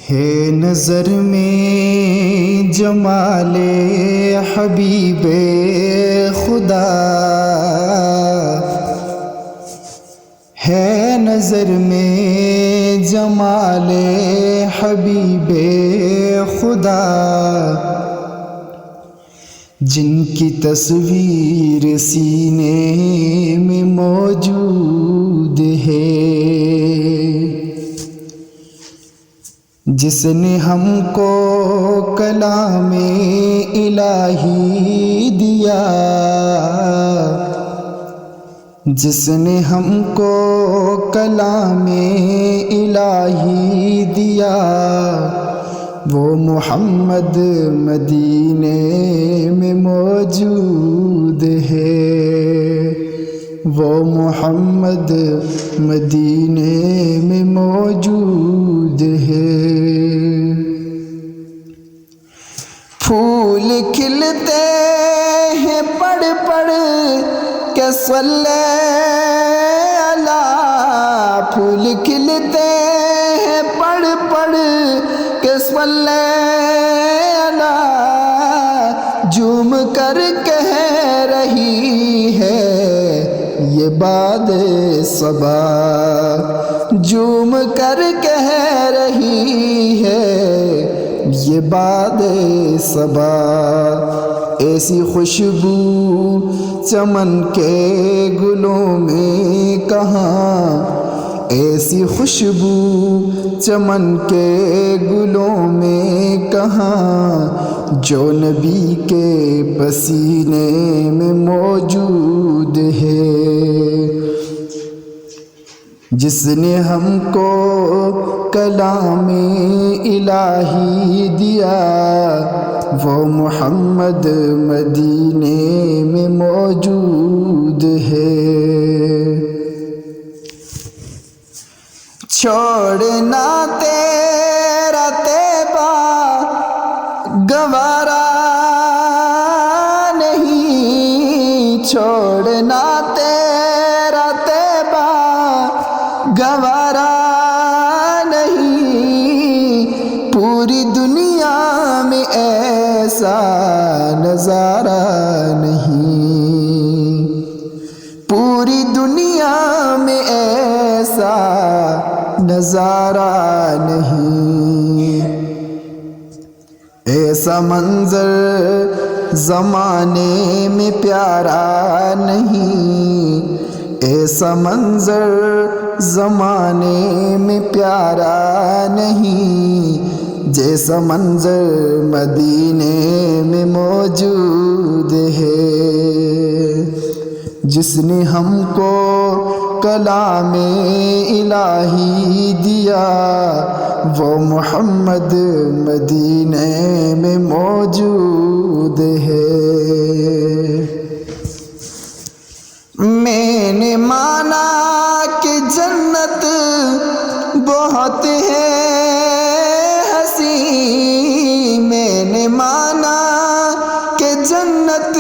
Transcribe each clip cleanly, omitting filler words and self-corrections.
ہے نظر میں جمال حبیب خدا، ہے نظر میں جمال حبیب خدا، جن کی تصویر سینے میں موجود ہے، جس نے ہم کو کلام الہی دیا، جس نے ہم کو کلام الہی دیا، وہ محمد مدینے میں موجود ہے، وہ محمد مدینے میں موجود ہے۔ پھول کھلتے ہیں پڑھ پڑھ کے صلی اللہ، پھول کھلتے ہیں پڑھ پڑھ کے صلی اللہ، جھوم کر کہہ رہی ہے یہ باد صبا، جھوم کر کہہ رہی ہے یہ باد صبا، ایسی خوشبو چمن کے گلوں میں کہاں، ایسی خوشبو چمن کے گلوں میں کہاں، جو نبی کے پسینے میں موجود ہے، جس نے ہم کو کلام الہی دیا، وہ محمد مدینے میں موجود ہے۔ چھوڑنا تیرا طیبہ گوارا نہیں، چھوڑنا تیرا طیبہ گوارا نہیں، پوری دنیا میں ایسا نظارہ نہیں، پوری دنیا میں ایسا نظارہ نہیں، ایسا منظر زمانے میں پیارا نہیں، ایسا منظر زمانے میں پیارا نہیں، جیسا منظر مدینے میں موجود ہے، جس نے ہم کو کلام الہی دیا، وہ محمد مدینے میں موجود ہے۔ میں نے مانا کہ جنت بہت ہے حسین، میں نے مانا کہ جنت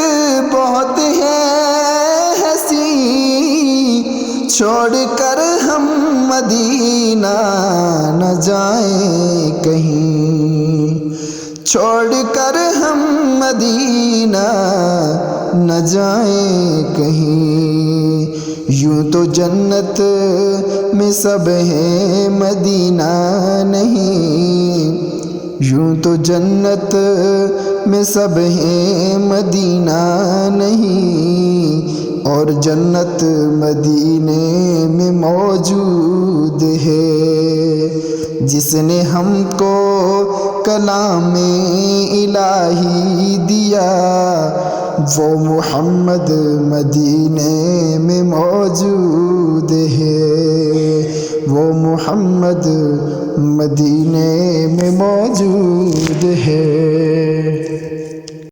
بہت ہے حسین، چھوڑ کر ہم مدینہ نہ جائیں کہیں، چھوڑ کر ہم مدینہ نہ جائیں کہیں، یوں تو جنت میں سب ہیں مدینہ نہیں، یوں تو جنت میں سب ہیں مدینہ نہیں، اور جنت مدینے میں موجود ہے، جس نے ہم کو کلام الہی دیا، وہ محمد مدینے میں موجود ہے، وہ محمد مدینے میں موجود ہے۔